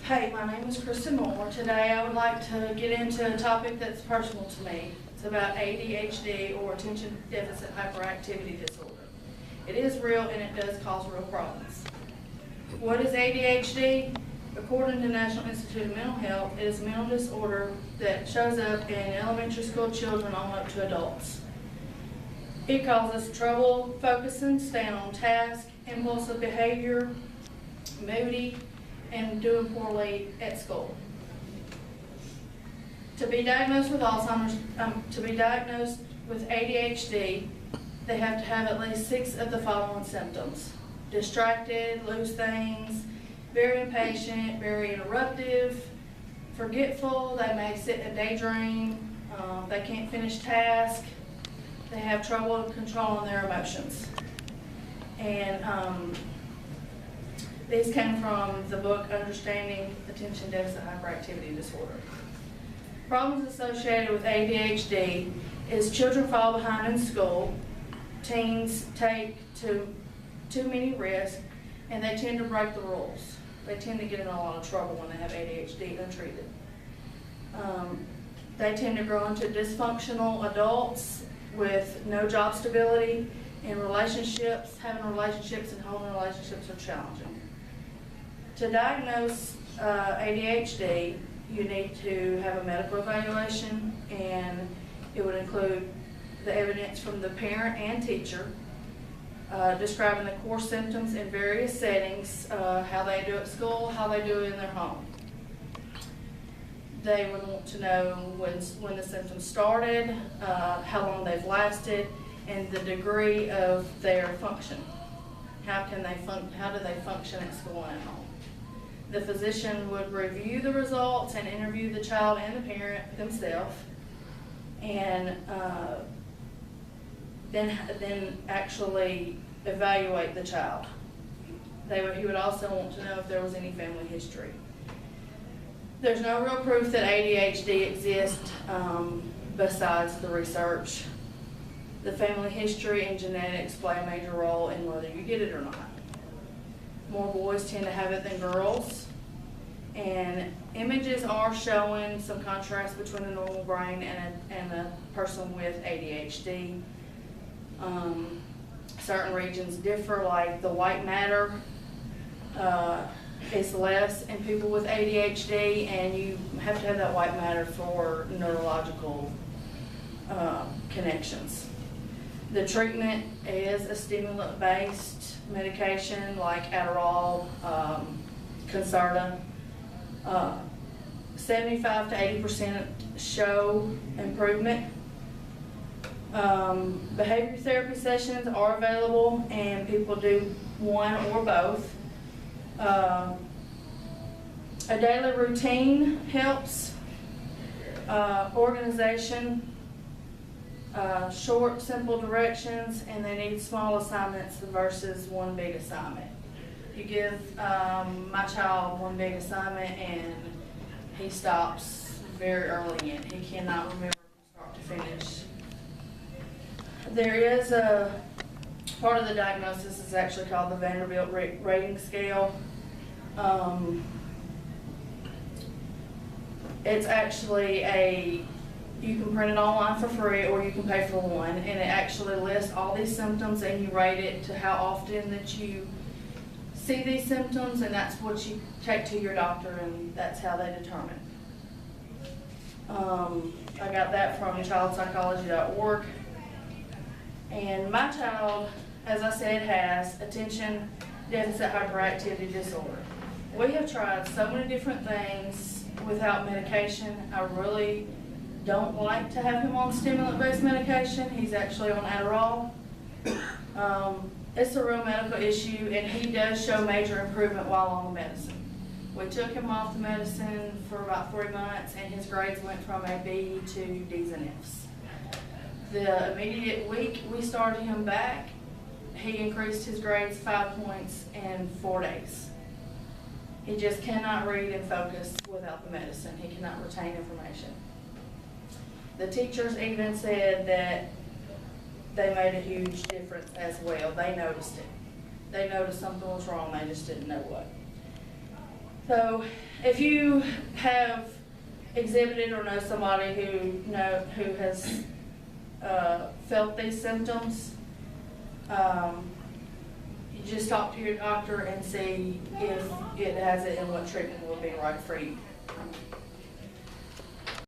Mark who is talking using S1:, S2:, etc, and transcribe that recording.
S1: Hey, my name is Kristen Moore. Today I would like to get into a topic that's personal to me. It's about ADHD, or Attention Deficit Hyperactivity Disorder. It is real and it does cause real problems. What is ADHD? According to National Institute of Mental Health, it is a mental disorder that shows up in elementary school children on up to adults. It causes trouble focusing, staying on task, impulsive behavior, moody, and doing poorly at school. To be diagnosed with ADHD, they have to have at least 6 of the following symptoms: distracted, lose things, very impatient, very interruptive, forgetful. They may sit and daydream. They can't finish tasks. They have trouble controlling their emotions. And these came from the book Understanding Attention Deficit Hyperactivity Disorder. Problems associated with ADHD is children fall behind in school, teens take too many risks, and they tend to break the rules. They tend to get in a lot of trouble when they have ADHD untreated. They tend to grow into dysfunctional adults with no job stability, and relationships, having relationships and holding relationships are challenging. To diagnose ADHD, you need to have a medical evaluation, and it would include the evidence from the parent and teacher, describing the core symptoms in various settings, how they do at school, how they do in their home. They would want to know when the symptoms started, how long they've lasted, and the degree of their function. How do they function at school and at home? The physician would review the results and interview the child and the parent themselves, and then actually evaluate the child. He would also want to know if there was any family history. There's no real proof that ADHD exists besides the research. The family history and genetics play a major role in whether you get it or not. More boys tend to have it than girls, and images are showing some contrast between a normal brain and a person with ADHD. Certain regions differ, like the white matter is less in people with ADHD, and you have to have that white matter for neurological connections. The treatment is a stimulant-based medication like Adderall, Concerta. 75 to 80% show improvement. Behavior therapy sessions are available, and people do one or both. A daily routine helps. Organization, short, simple directions, and they need small assignments versus one big assignment. You give my child one big assignment and he stops very early in. He cannot remember from start to finish. There is a part of the diagnosis is actually called the Vanderbilt Rating Scale. It's actually you can print it online for free, or you can pay for one, and it actually lists all these symptoms, and you rate it to how often that you see these symptoms, and that's what you take to your doctor, and that's how they determine. I got that from childpsychology.org. And my child, as I said, has attention deficit hyperactivity disorder. We have tried so many different things without medication. I really don't like to have him on stimulant-based medication. He's actually on Adderall. It's a real medical issue, and he does show major improvement while on the medicine. We took him off the medicine for about 3 months, and his grades went from a B to D's and F's. The immediate week we started him back, he increased his grades 5 points in 4 days. He just cannot read and focus without the medicine. He cannot retain information. The teachers even said that they made a huge difference as well. They noticed it. They noticed something was wrong, they just didn't know what. So if you have exhibited or know somebody who has felt these symptoms, you just talk to your doctor and see if it has it and what treatment will be right for you.